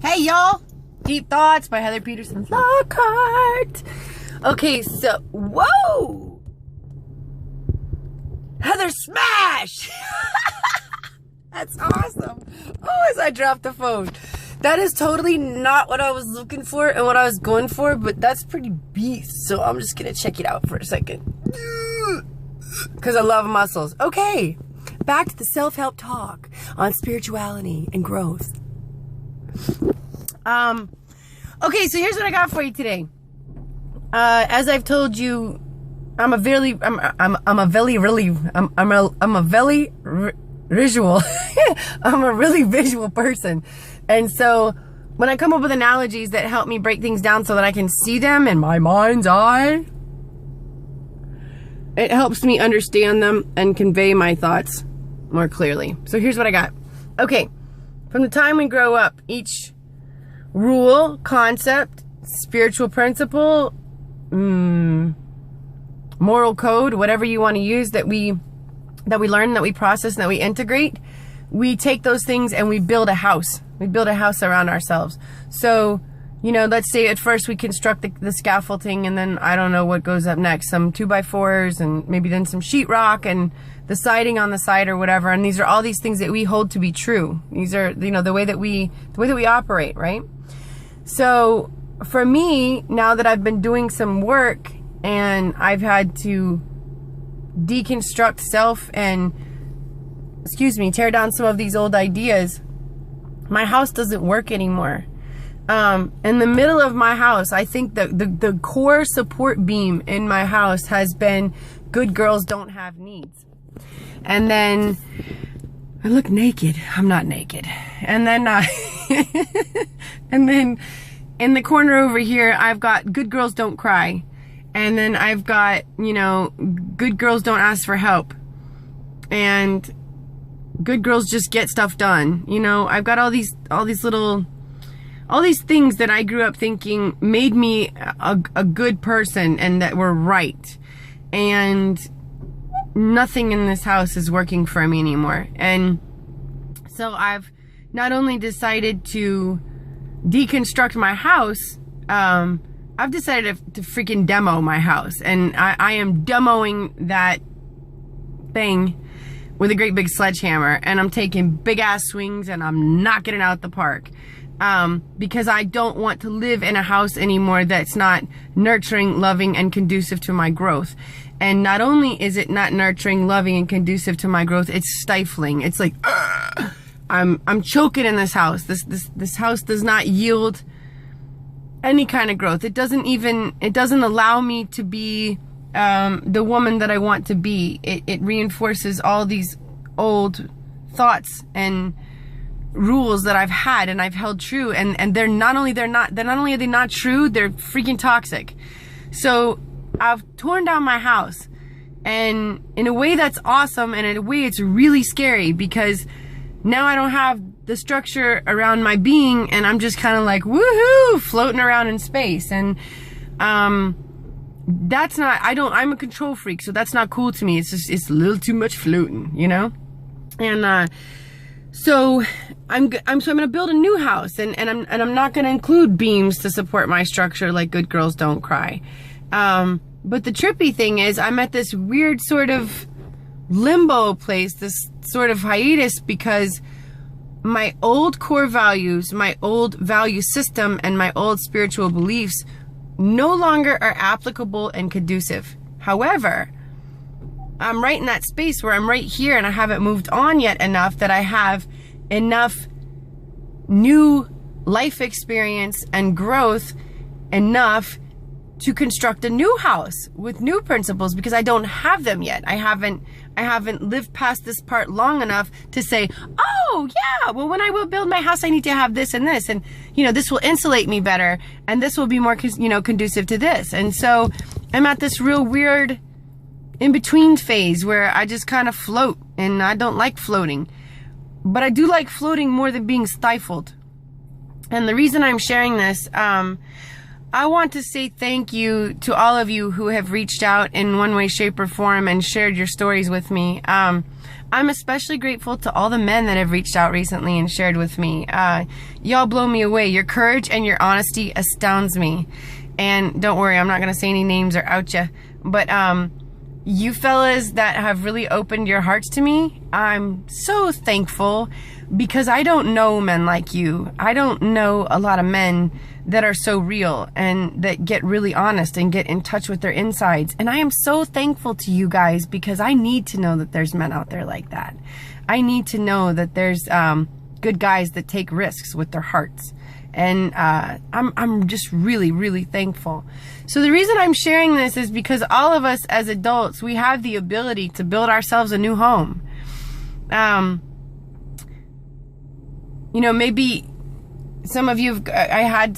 Hey y'all! Deep Thoughts by Heather Peterson Lockhart. Okay, so, whoa! Heather smash! That's awesome. Oh, as I dropped the phone. That is totally not what I was looking for and what I was going for, but that's pretty beast. So I'm just gonna check it out for a second. Because I love muscles. Okay, back to the self-help talk on spirituality and growth. Okay, so here's what I got for you today. As I've told you, I'm a very visual person. And so when I come up with analogies that help me break things down so that I can see them in my mind's eye, it helps me understand them and convey my thoughts more clearly. So here's what I got. Okay, from the time we grow up, each rule, concept, spiritual principle, moral code, whatever you want to use that we learn, that we process, that we integrate, we take those things and we build a house. We build a house around ourselves. So, you know, let's say at first we construct the scaffolding, and then I don't know what goes up next. Some 2x4s and maybe then some sheetrock and the siding on the side or whatever. And these are all these things that we hold to be true. These are, you know, the way that we operate, right? So for me, now that I've been doing some work and I've had to deconstruct self and, tear down some of these old ideas, my house doesn't work anymore. In the middle of my house, I think the core support beam in my house has been good girls don't have needs. And then I look naked. I'm not naked. And then and then in the corner over here, I've got good girls don't cry. And then I've got, you know, good girls don't ask for help. And good girls just get stuff done. You know, I've got all these things that I grew up thinking made me a good person and that were right. And nothing in this house is working for me anymore. And so I've not only decided to deconstruct my house, I've decided to freaking demo my house. And I am demoing that thing with a great big sledgehammer. And I'm taking big ass swings and I'm knocking it out the park. Because I don't want to live in a house anymore that's not nurturing, loving, and conducive to my growth. And not only is it not nurturing, loving, and conducive to my growth, it's stifling. It's like, I'm choking in this house. This house does not yield any kind of growth. It doesn't allow me to be the woman that I want to be. It reinforces all these old thoughts and rules that I've had and I've held true, and they're not only are they not true, they're freaking toxic. So I've torn down my house, and in a way that's awesome, and in a way it's really scary, because now I don't have the structure around my being, and I'm just kind of like woohoo, floating around in space. And that's not, I'm a control freak, so that's not cool to me. It's a little too much floating, you know. And so I'm gonna build a new house, and I'm not gonna include beams to support my structure like good girls don't cry. But the trippy thing is, I'm at this weird sort of limbo place, this sort of hiatus, because my old core values, my old value system, and my old spiritual beliefs no longer are applicable and conducive. However, I'm right in that space where I'm right here, and I haven't moved on yet enough that I have enough new life experience and growth enough to construct a new house with new principles, because I don't have them yet. I haven't lived past this part long enough to say, oh yeah, well, when I will build my house, I need to have this and this, and you know, this will insulate me better, and this will be more, you know, conducive to this. And so I'm at this real weird in-between phase where I just kind of float, and I don't like floating, but I do like floating more than being stifled. And the reason I'm sharing this, I want to say thank you to all of you who have reached out in one way, shape, or form and shared your stories with me. I'm especially grateful to all the men that have reached out recently and shared with me. Y'all blow me away. Your courage and your honesty astounds me. And don't worry, I'm not going to say any names or out ya. But you fellas that have really opened your hearts to me, I'm so thankful, because I don't know men like you. I don't know a lot of men that are so real and that get really honest and get in touch with their insides. And I am so thankful to you guys, because I need to know that there's men out there like that. I need to know that there's good guys that take risks with their hearts. And I'm just really, really thankful. So the reason I'm sharing this is because all of us as adults, we have the ability to build ourselves a new home. You know, maybe some of you, I had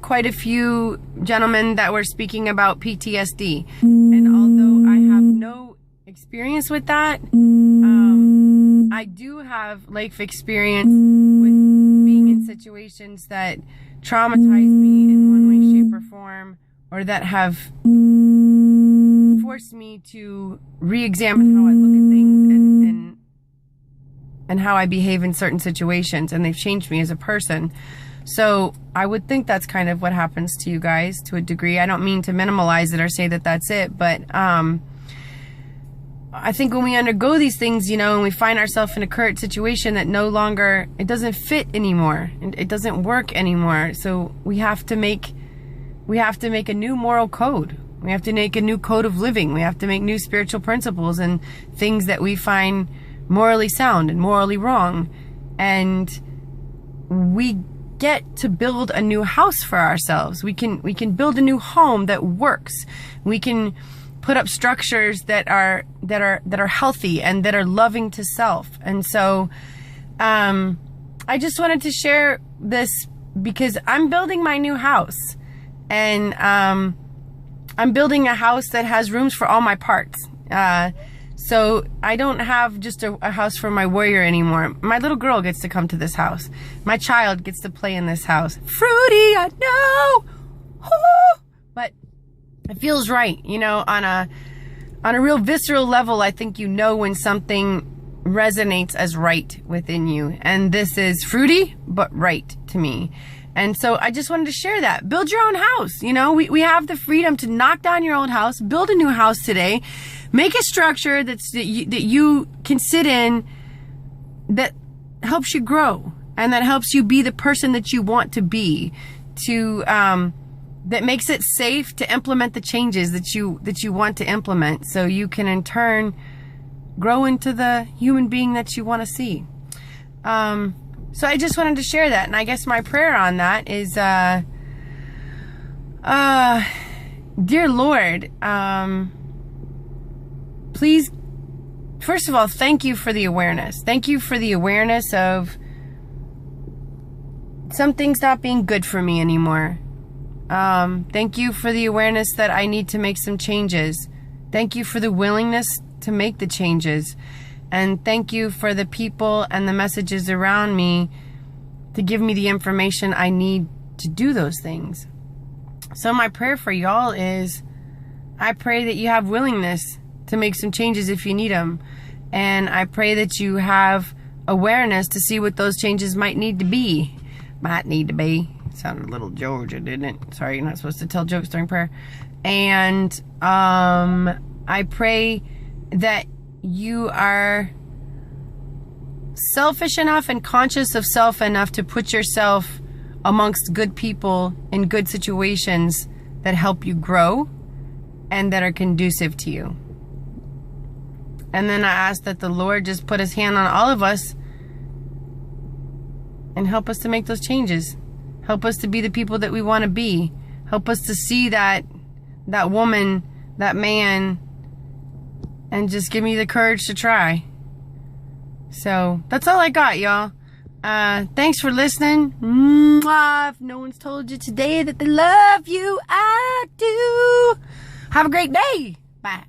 quite a few gentlemen that were speaking about PTSD. And although I have no experience with that, I do have life experience with being in situations that traumatize me in one way, shape, or form, or that have forced me to re-examine how I look at things and how I behave in certain situations, and they've changed me as a person. So I would think that's kind of what happens to you guys to a degree. I don't mean to minimalize it or say that that's it, but I think when we undergo these things, you know, and we find ourselves in a current situation that no longer, it doesn't fit anymore, and it doesn't work anymore. So we have to make a new moral code. We have to make a new code of living. We have to make new spiritual principles and things that we find morally sound and morally wrong. And we get to build a new house for ourselves. We can build a new home that works. We can put up structures that are healthy and that are loving to self. And so I just wanted to share this because I'm building my new house, and I'm building a house that has rooms for all my parts. So I don't have just a house for my warrior anymore. My little girl gets to come to this house. My child gets to play in this house. Fruity, I know. Woo! But it feels right, you know, on a real visceral level. I think you know when something resonates as right within you. And this is fruity, but right to me. And so I just wanted to share that. Build your own house. You know, we have the freedom to knock down your old house, build a new house today, make a structure that you can sit in that helps you grow and that helps you be the person that you want to be, that makes it safe to implement the changes that you want to implement, so you can in turn grow into the human being that you want to see. So I just wanted to share that, and I guess my prayer on that is, dear Lord, please, first of all, thank you for the awareness. Thank you for the awareness of something's not being good for me anymore. Thank you for the awareness that I need to make some changes. Thank you for the willingness to make the changes. And thank you for the people and the messages around me to give me the information I need to do those things. So my prayer for y'all is, I pray that you have willingness to make some changes if you need them. And I pray that you have awareness to see what those changes might need to be. Sounded a little Georgia, didn't it? Sorry, you're not supposed to tell jokes during prayer. And I pray that you are selfish enough and conscious of self enough to put yourself amongst good people in good situations that help you grow and that are conducive to you. And then I ask that the Lord just put his hand on all of us and help us to make those changes. Help us to be the people that we want to be. Help us to see that woman, that man, and just give me the courage to try. So that's all I got, y'all. Thanks for listening. Mwah. If no one's told you today that they love you, I do. Have a great day. Bye.